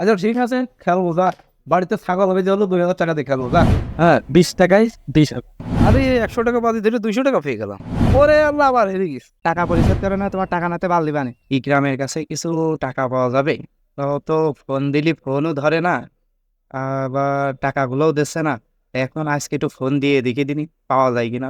আচ্ছা ঠিক আছে, খেলবো যা। বাড়িতে ছাগল হবে যে হলো 2000 টাকা দিয়ে খেলবো যা। হ্যাঁ 20 টাকায় 20। আরে 100 টাকা বাদি ধরে 200 টাকা পেয়ে গেলাম। ওরে আল্লাহ, আবার হেরে গেছি। টাকা পরিশোধ করে না, তোমার টাকা নাতে বাল দিবানে। ইকরামের কাছে কিছু টাকা পাওয়া যাবে? তো ফোন দিলি ফোনও ধরে না, আবার টাকাগুলোও দিচ্ছে না। এখন আজকে একটু ফোন দিয়ে দেখে দিনি পাওয়া যায় কিনা।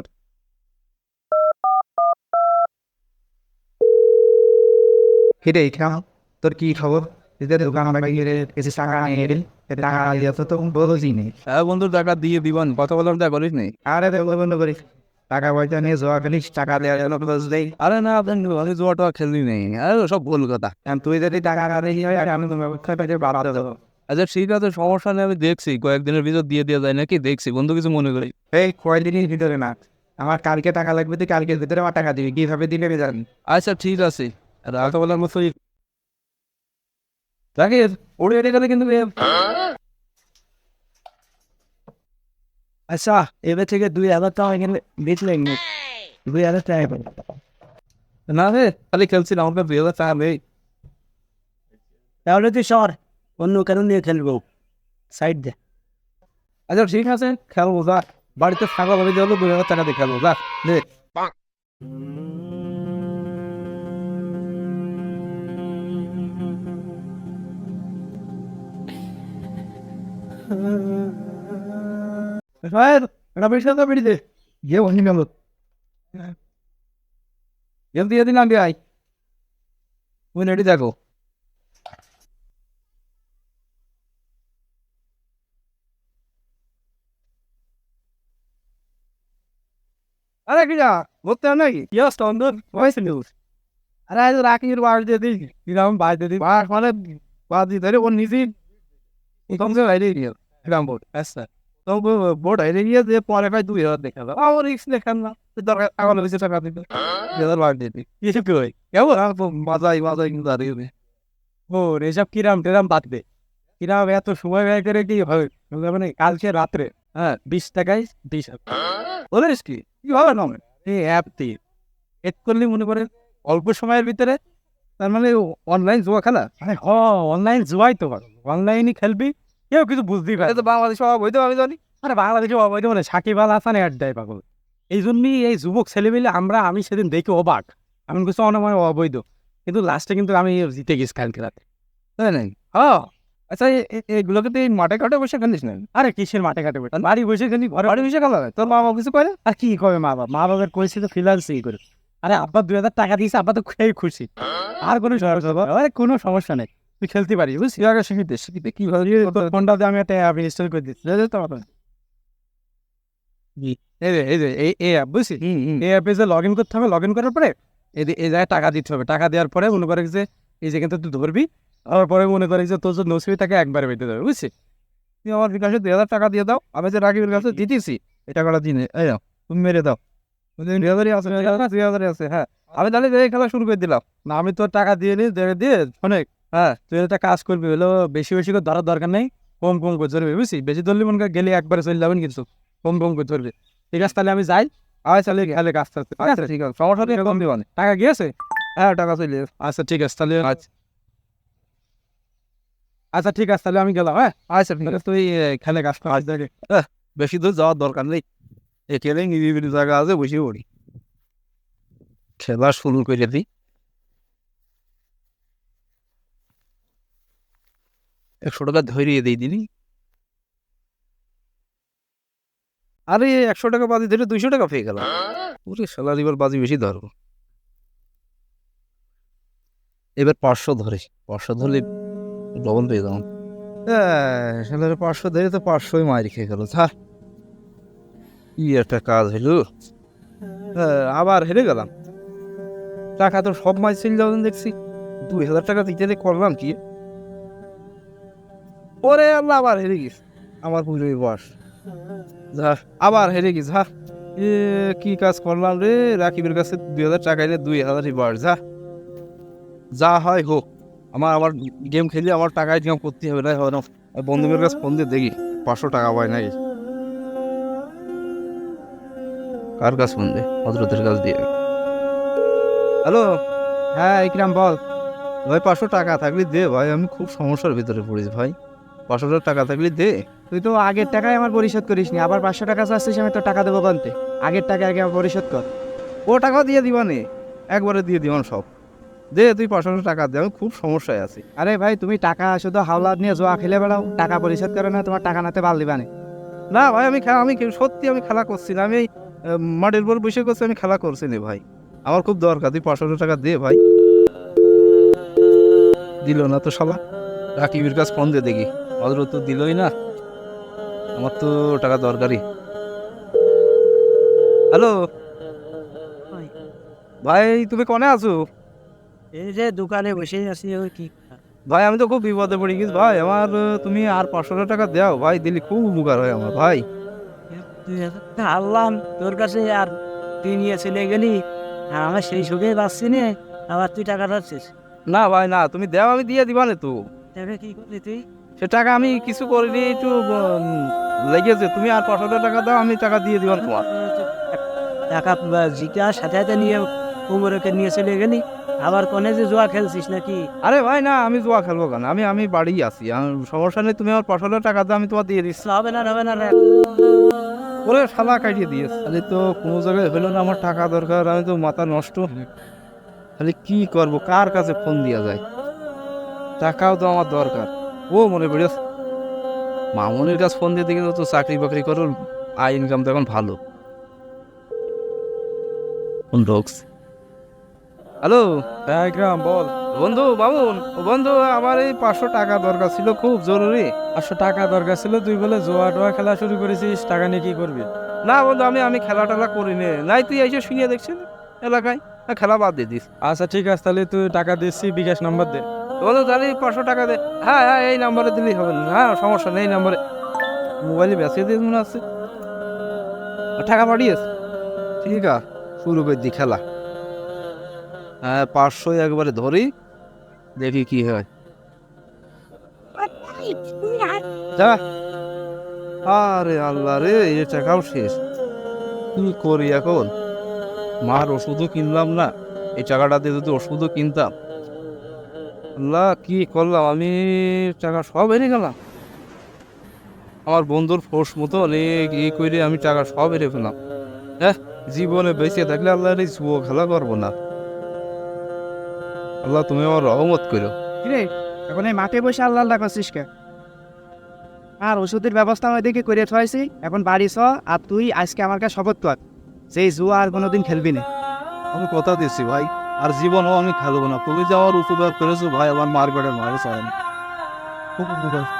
কিরে ইকরাম, তোর কি খবর? এদের দোকান বাইরে কিছু টাকা নিয়ে এলি, টাকা দিয়ে তো বলছি নেই। হ্যাঁ বন্ধু, টাকা দিয়ে দিবান, কথা বললাম তা বলিস নেই। আরে বন্ধ করিস, টাকা পয়সা নিয়ে জোয়া খেলিস, টাকা দেওয়ার জন্য খোঁজ দেই। আরে না বন্ধু, আমি জোয়াটা খেলি নেই, আরে সব ভুল কথা। তুই যদি টাকা না দেখি হয় আমি তো ব্যবস্থা পেয়ে বাড়াতে দেবো। আচ্ছা ঠিক আছে, সমস্যা নেই, আমি দেখছি কয়েকদিনের ভিতর দিয়ে দেওয়া যায় নাকি, দেখছি বন্ধু, কিছু মনে করি। এই কয়েকদিনের ভিতরে না, আমার কালকে টাকা লাগবে, তুই কালকের ভিতরে আমার টাকা দিবি, কিভাবে দিবি আমি জানি। আচ্ছা ঠিক আছে, রাখা বলার মতো রাখিস, ওড়ে এড়ে গেলে কিন্তু আচ্ছা এবার থেকে 2000 টাকা এখানে বেচলেন 2000 টাকা করে। না রে, খালি খেলছি না, আমাকে 2000 টাকা নেই। তাহলে তুই সর, অন্য কারণ নিয়ে খেলবো, সাইড দে। আচ্ছা ঠিক আছে, খেলবো যা। বাড়িতে ছাগল হবে যে হলো 2000 টাকা দিয়ে খেলবো যা। দে এটা বেশি তো বেরিয়ে দে, গিয়ে বসে গেল। গেম দিয়ে দিলাম ভাই, তুমি রেডি দেখো। আরে কি যা বলতে হবে নাকি? কি অবস্থা বন্ধুর, ভয়েস নিউজ। আরে আজ রাকির বাড়ি দিয়ে দিই, কিরকম বাড়ি দিয়ে দিই বাস মানে বাদি ধরে ওর নিজেই প্রথম যে বাইরে গিয়ে কিরাম বোর্ড। আচ্ছা তো বোর্ড হাইরে গিয়ে যে পরে ভাই 2000 দেখালো, আমার রিক্স দেখান না, দরকার এখন বেশি টাকা দিতে 2000 বাড়ি দিয়ে দিই। এসব কি হয় কেমন মাজাই মাজাই কিন্তু দাঁড়িয়ে। ও এসব কিরাম টেরাম বাদ দে, কিরাম এত সময় ব্যয় করে কি হবে? মানে কালকে রাত্রে, হ্যাঁ 20 টাকায় 20 বলিস কি কি হবে না? এই অ্যাপ দিয়ে এড করলে মনে করেন অল্প সময়ের ভিতরে, তার মানে অনলাইন জুয়া খেলা। আরে হ, অনলাইন জুয়াই তো, অনলাইনই খেলবি, কেউ কিছু বুঝতেই পারে তো। বাংলাদেশ অবৈধ আমি জানি। আরে বাংলাদেশে অবৈধ মানে সাকিব আল হাসান অ্যাড দেয় পাগল। এই জন্যই এই যুবক ছেলেমেলে আমি সেদিন দেখি অবাক, আমি কিছু অনেক অবৈধ, কিন্তু লাস্টে কিন্তু আমি জিতে গেছি কালকে রাতে, তাই নাই? হ্যাঁ। আচ্ছা এগুলোকে তুই মাঠে ঘাটে বসে খেলিস না? আরে কিসের মাঠে ঘাটে বসে, বাড়ি বসে খেলি, ঘরে বাড়ি বসে খেলা হয়। তোর মা বাবা কিছু করে? আর কি করে মা বাবা, মা বাবার কইছে তো ফ্রিল্যান্সিং করে। আরে আব্বা 2000 টাকা দিয়েছে, আব্বা তো খেয়ে খুশি, আর কোনো সমস্যা নেই। আরে কোনো সমস্যা নেই, তুই খেলতে পারি বুঝছি। আগে শিখিতে শিখিতে কি ভাবে ফোনটাতে আমি একটা অ্যাপ ইনস্টল করে দিচ্ছি, এই অ্যাপ বুঝছি। এই অ্যাপে যে লগ ইন করতে হবে, লগ ইন করার পরে এই জায়গায় টাকা দিতে হবে, টাকা দেওয়ার পরে মনে করে যে এই যে কিন্তু তুই ধরবি, তারপরে মনে করে যে তোর যে নসিবে তাকে একবারে বেঁধে দেবে বুঝছি। তুমি আমার বিকাশে 2000 টাকা দিয়ে দাও, আমি যে রাকিবের কাছে দিতেছি এই টাকাটা দিনে, এই নাও তুমি মেরে দাও। 2000 আছে, 2000 আছে, হ্যাঁ। আমি তাহলে এই খেলা শুরু করে দিলাম না, আমি তোর টাকা দিয়ে নি দিয়ে অনেক। হ্যাঁ তুই একটা কাজ করবি হলো, বেশি বেশি করে ধরার দরকার নেই, কম কম করে ধরবি বুঝছি। বেশি ধরলে মনে কর গেলে একবারে চলে যাবেন, কিন্তু কম কম করে ধরবি। ঠিক আছে তাহলে আমি যাই, আয় তাহলে খেলে কাজ করতে। আচ্ছা ঠিক আছে, সমস্যা নেই, এরকম দিবান। টাকা গিয়েছে? হ্যাঁ টাকা চলে যাবে। আচ্ছা ঠিক আছে তাহলে, আচ্ছা ঠিক আছে তাহলে আমি গেলাম। হ্যাঁ আচ্ছা ঠিক আছে, তুই খেলে কাজ কর আজ থেকে। বেশি দূর যাওয়ার দরকার নেই, খেলে নিরিবিলি জায়গা আছে, বসে পড়ি, খেলা শুরু করে দিই। 100 টাকা ধরিয়ে দিই দিদি। আরে 100 টাকা বাজি ধরে 200 টাকা পেয়ে গেলাম। ওরে শালা, এবার বাজি বেশি ধরবো। এবার 500 ধরে, 500 ধরলে ডবল পেয়ে যাবো। শালার 500 ধরে তো 500ই মারি খেয়ে গেল। কি একটা কাজ হইলো, আবার হেরে গেলাম। টাকা তো সব মাছ চলে যাবেন দেখছি, 2000 টাকা দিতে করলাম কি? ওরে আল্লাহ, আবার হেরে গেছি, আমার পুজোই বস। যা, আবার হেরে গেছি, যা। এ কি কাজ করলাম রে, রাকিবের কাছে 2000 টাকা এনে 2000ই বস। যা, যা হয় হোক, আমার আবার গেম খেলে আমার টাকা ইনকাম করতে হবে, না হবে না। বন্ধুদের কাছে ফোন দিয়ে দেখি 500 টাকা পায় নাকি। কার কাছে ফোন দে, হজরতের কাছ দিয়ে। হ্যালো, হ্যাঁ ইকরাম বল। ভাই 500 টাকা থাকলে দে ভাই, আমি খুব সমস্যার ভিতরে পড়েছি ভাই। 500 টাকা থাকলে দে। তুই তো আগের টাকায় আমার পরিশোধ করিস নি, আবার 500 টাকা চাচ্ছিস, আমি তো টাকা দেবো বানতে। আগের টাকা আগে আমার পরিশোধ কর। ও টাকাও দিয়ে দিবানে, একবারে দিয়ে দিবান সব। দে তুই 500 টাকা দে, আমি খুব সমস্যায় আছি। আরে ভাই, তুমি টাকা শুধু হাওলাত নিয়ে জোয়া খেলে বেড়াও, টাকা পরিশোধ করে না, তোমার টাকা নাতে বাল দিবানে। না ভাই, সত্যি আমি খেলা করছি না, আমি এই মাটির উপর বসে করছি, আমি খেলা করছি না ভাই। আমার খুব দরকার, তুই 500 টাকা দে ভাই। দিল না তো শালা। রাকিবের কাছে ফোন দিয়ে দেখি, অদর তো দিলই না। আমার তো টাকা দরকারই। হ্যালো ভাই, তুমি কোনে আছো? এই যে দোকানে বসে আছি। ওই কি ভাই আমি তো খুব বিপদে পড়ে গেছি ভাই, আমার তুমি আর 500 টাকা দাও ভাই, দিলে খুব উপকার হয় আমার ভাই। আল্লাহ, তোর কাছে আর তুই নিয়ে চলে গেলি, আর আমার সেই সুখে পাচ্ছি না, আবার তুই টাকা পাচ্ছিস। না ভাই না, তুমি দাও, আমি দিয়ে দিবা না তো। টাকা কি করলি তুই? সে টাকা আমি কিছু করিনি, একটু লেগেছে। তুমি আর 500 টাকা দাও, আমি টাকা দিয়ে দিবান তোমার। টাকা জিকা সাথে সাথে নিয়ে উমরকে নিয়ে চলে গেলি, আবার কোনে যে জুয়া খেলছিস নাকি? আরে ভাই না, আমি জুয়া খেলবো কেন, আমি আমি বাড়ি আছি, সমস্যা নেই। তুমি আমার 500 টাকা দাও, আমি তোমার দিয়ে দিচ্ছি। হবে না, হবে না রে। বলে শালা কাটিয়ে দিয়েছে। তাহলে তো কোনো জায়গায় হলো না, আমার টাকা দরকার, আমি তো মাথা নষ্ট। তাহলে কি করব, কার কাছে ফোন দেওয়া যায়? টাকাও তো আমার দরকার। ও মনে পড়েছে, মামুনের কাছে ফোন দিয়ে দেখি তো চাকরি বাকরি করো, আয় ইনকাম তো এখন ভালো। ফোন ঢোকস। হ্যালো একরাম বল। বন্ধু মামুন, ও বন্ধু, আমার এই 500 টাকা দরকার ছিল, খুব জরুরি। 500 টাকা দরকার ছিল, তুই বলে জোয়া টোয়া খেলা শুরু করেছিস, টাকা নিয়ে কি করবি? না বন্ধু, আমি আমি খেলা টেলা করি নে নাই, তুই এসে শুনিয়ে দেখছিস এলাকায়, খেলা বাদ দিয়ে দিস। আচ্ছা ঠিক আছে, তাহলে তুই টাকা দিচ্ছি, বিকাশ নাম্বার দে। বন্ধু তাহলে 500 টাকা দে। হ্যাঁ হ্যাঁ, এই নাম্বারে দিলেই হবে না, হ্যাঁ সমস্যা নেই, এই নাম্বারে মোবাইলে বেঁচে দিয়ে মনে আছে, টাকা পাঠিয়েছে। ঠিক আছে, শুরু করে দি খেলা। হ্যাঁ 500 একবারে ধরি, দেখি কি হয়। যা। আরে আল্লাহ রে, এই টাকাও শেষ, কি করি এখন? মার ওষুধও কিনলাম না, এই টাকাটা দিয়ে যদি ওষুধও কিনতাম। আল্লাহ কি করলাম আমি, টাকা সব হেরে গেলাম। আমার বন্ধুর ফোর্স মতো অনেক করে আমি টাকা সব হেরে ফেলাম। হ্যাঁ, জীবনে বেঁচে থাকলে আল্লাহর এই জুয়ো খেলা করবো না। আল্লাহ তুমি আমার রহমত করো। কিরে, এখন এই মাঠে বসে আল্লাহ আল্লাহ করছিস কে? আর ওষুধের ব্যবস্থা আমি দেখে করে থাইছি, এখন বাড়ি চ। আর তুই আজকে আমার কাছে শপথ কর যে এই জুয়া আর কোনোদিন খেলবি না। আমি কথা দিচ্ছি ভাই, আর জীবনও আমি খেলবো না। তুমি যে আমার উপকার করেছো ভাই, আমার মার্কেটের মারে চায় না।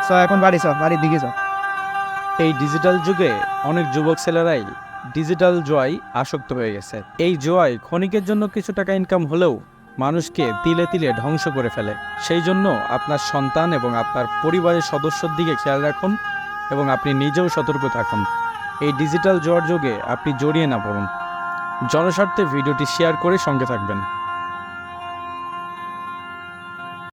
চ, এখন বাড়ি চ, বাড়ির দিকে চ। এই ডিজিটাল যুগে অনেক যুবক ছেলেরাই ডিজিটাল জুয়ায় আসক্ত হয়ে গেছে। এই জুয়ায় ক্ষণিকের জন্য কিছু টাকা ইনকাম হলেও মানুষকে তিলে তিলে ধ্বংস করে ফেলে। সেই জন্য আপনার সন্তান এবং আপনার পরিবারের সদস্যর দিকে খেয়াল রাখুন এবং আপনি নিজেও সতর্ক থাকুন। এই ডিজিটাল জুয়ার যুগে আপনি জড়িয়ে না পড়ুন। জনস্বার্থে ভিডিওটি শেয়ার করে সঙ্গে থাকবেন।